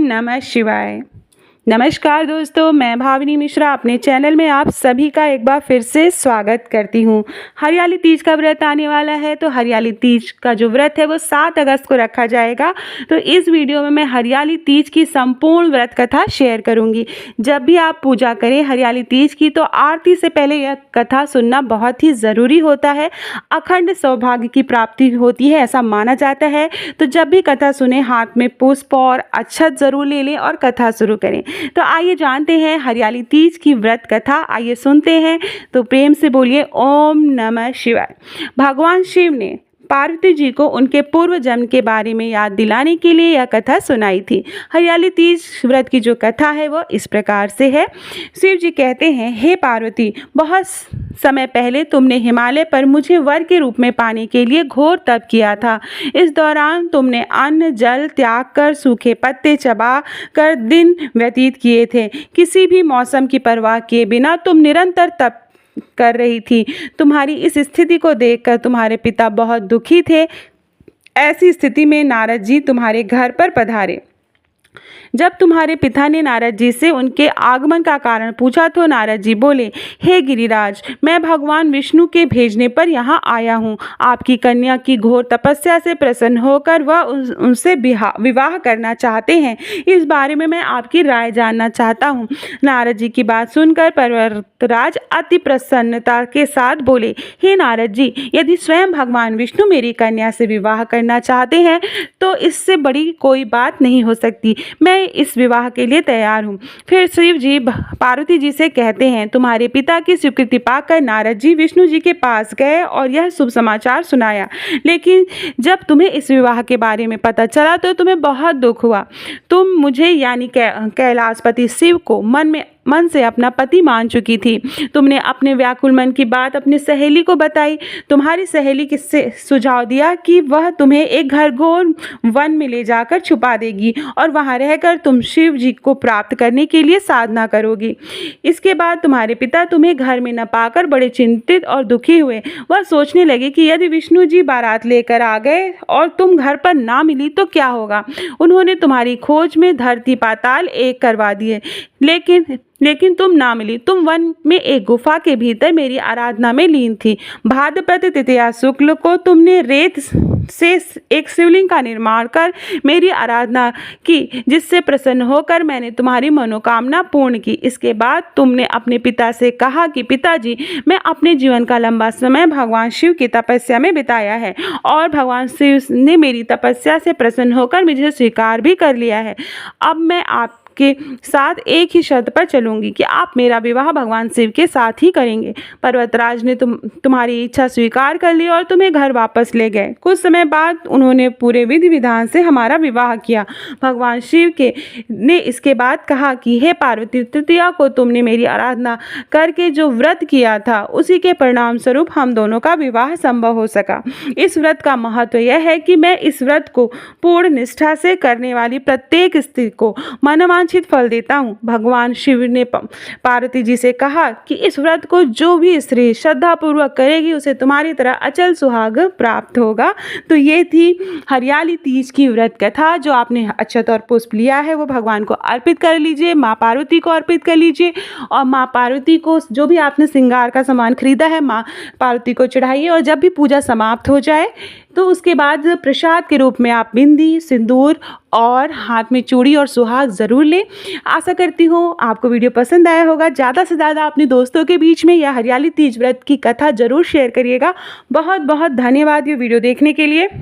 नमः शिवाय। नमस्कार दोस्तों, मैं भाविनी मिश्रा अपने चैनल में आप सभी का एक बार फिर से स्वागत करती हूँ। हरियाली तीज का व्रत आने वाला है, तो हरियाली तीज का जो व्रत है वो 7 अगस्त को रखा जाएगा। तो इस वीडियो में मैं हरियाली तीज की संपूर्ण व्रत कथा शेयर करूँगी। जब भी आप पूजा करें हरियाली तीज की, तो आरती से पहले यह कथा सुनना बहुत ही ज़रूरी होता है। अखंड सौभाग्य की प्राप्ति होती है, ऐसा माना जाता है। तो जब भी कथा सुने हाथ में पुष्प और अक्षत ज़रूर ले लें और कथा शुरू करें। तो आइए जानते हैं हरियाली तीज की व्रत कथा। आइए सुनते हैं। तो प्रेम से बोलिए ओम नमः शिवाय। भगवान शिव ने पार्वती जी को उनके पूर्व जन्म के बारे में याद दिलाने के लिए यह कथा सुनाई थी। हरियाली तीज व्रत की जो कथा है वो इस प्रकार से है। शिव जी कहते हैं, हे पार्वती, बहुत समय पहले तुमने हिमालय पर मुझे वर के रूप में पाने के लिए घोर तप किया था। इस दौरान तुमने अन्न जल त्याग कर सूखे पत्ते चबा कर दिन व्यतीत किए थे। किसी भी मौसम की परवाह किए बिना तुम निरंतर तप कर रही थी। तुम्हारी इस स्थिति को देखकर तुम्हारे पिता बहुत दुखी थे। ऐसी स्थिति में नारद जी तुम्हारे घर पर पधारे। जब तुम्हारे पिता ने नारद जी से उनके आगमन का कारण पूछा, तो नारद जी बोले, हे गिरिराज, मैं भगवान विष्णु के भेजने पर यहाँ आया हूँ। आपकी कन्या की घोर तपस्या से प्रसन्न होकर वह उनसे विवाह करना चाहते हैं। इस बारे में मैं आपकी राय जानना चाहता हूँ। नारद जी की बात सुनकर पर्वतराज अति प्रसन्नता के साथ बोले, हे नारद जी, यदि स्वयं भगवान विष्णु मेरी कन्या से विवाह करना चाहते हैं तो इससे बड़ी कोई बात नहीं हो सकती। मैं इस विवाह के लिए तैयार हूँ। फिर शिव जी पार्वती जी से कहते हैं, तुम्हारे पिता की स्वीकृति पाकर नारद जी विष्णु जी के पास गए और यह शुभ समाचार सुनाया। लेकिन जब तुम्हें इस विवाह के बारे में पता चला तो तुम्हें बहुत दुख हुआ। तुम मुझे यानी कैलाशपति शिव को मन से अपना पति मान चुकी थी। तुमने अपने व्याकुल मन की बात अपनी सहेली को बताई। तुम्हारी सहेली किससे सुझाव दिया कि वह तुम्हें एक घनघोर वन में ले जाकर छुपा देगी और वहां रहकर तुम शिव जी को प्राप्त करने के लिए साधना करोगी। इसके बाद तुम्हारे पिता तुम्हें घर में न पाकर बड़े चिंतित और दुखी हुए। वह सोचने लगे कि यदि विष्णु जी बारात लेकर आ गए और तुम घर पर ना मिली तो क्या होगा। उन्होंने तुम्हारी खोज में धरती पाताल एक करवा दिए, लेकिन तुम ना मिली। तुम वन में एक गुफा के भीतर मेरी आराधना में लीन थी। भाद्रपद तृतीया शुक्ल को तुमने रेत से एक शिवलिंग का निर्माण कर मेरी आराधना की, जिससे प्रसन्न होकर मैंने तुम्हारी मनोकामना पूर्ण की। इसके बाद तुमने अपने पिता से कहा कि पिताजी, मैं अपने जीवन का लंबा समय भगवान शिव की तपस्या में बिताया है और भगवान शिव ने मेरी तपस्या से प्रसन्न होकर मुझे स्वीकार भी कर लिया है। अब मैं आपके साथ एक ही शर्त पर चलूंगी कि आप मेरा विवाह भगवान शिव के साथ ही करेंगे। पर्वतराज ने तुम्हारी इच्छा स्वीकार कर ली और तुम्हें घर वापस ले गए। कुछ समय बाद उन्होंने पूरे विधि विधान से हमारा विवाह किया। भगवान शिव ने इसके बाद कहा कि हे पार्वती, तृतीया को तुमने मेरी आराधना करके जो व्रत किया था उसी के परिणाम स्वरूप हम दोनों का विवाह संभव हो सका। इस व्रत का महत्व यह है कि मैं इस व्रत को पूर्ण निष्ठा से करने वाली प्रत्येक स्त्री को मनोवांछित फल देता हूँ। भगवान शिव ने पार्वती जी से कहा कि इस व्रत को जो भी स्त्री श्रद्धा पूर्वक करेगी उसे तुम्हारी तरह अचल सुहाग प्राप्त होगा। तो ये थी हरियाली तीज की व्रत कथा। जो आपने अक्षत और पुष्प लिया है वो भगवान को अर्पित कर लीजिए, माँ पार्वती को अर्पित कर लीजिए और माँ पार्वती को जो भी आपने श्रृंगार का सामान खरीदा है माँ पार्वती को चढ़ाइए। और जब भी पूजा समाप्त हो जाए तो उसके बाद प्रसाद के रूप में आप बिंदी, सिंदूर और हाथ में चूड़ी और सुहाग ज़रूर लें। आशा करती हूँ आपको वीडियो पसंद आया होगा। ज़्यादा से ज़्यादा अपने दोस्तों के बीच में यह हरियाली तीज व्रत की कथा ज़रूर शेयर करिएगा। बहुत बहुत धन्यवाद ये वीडियो देखने के लिए।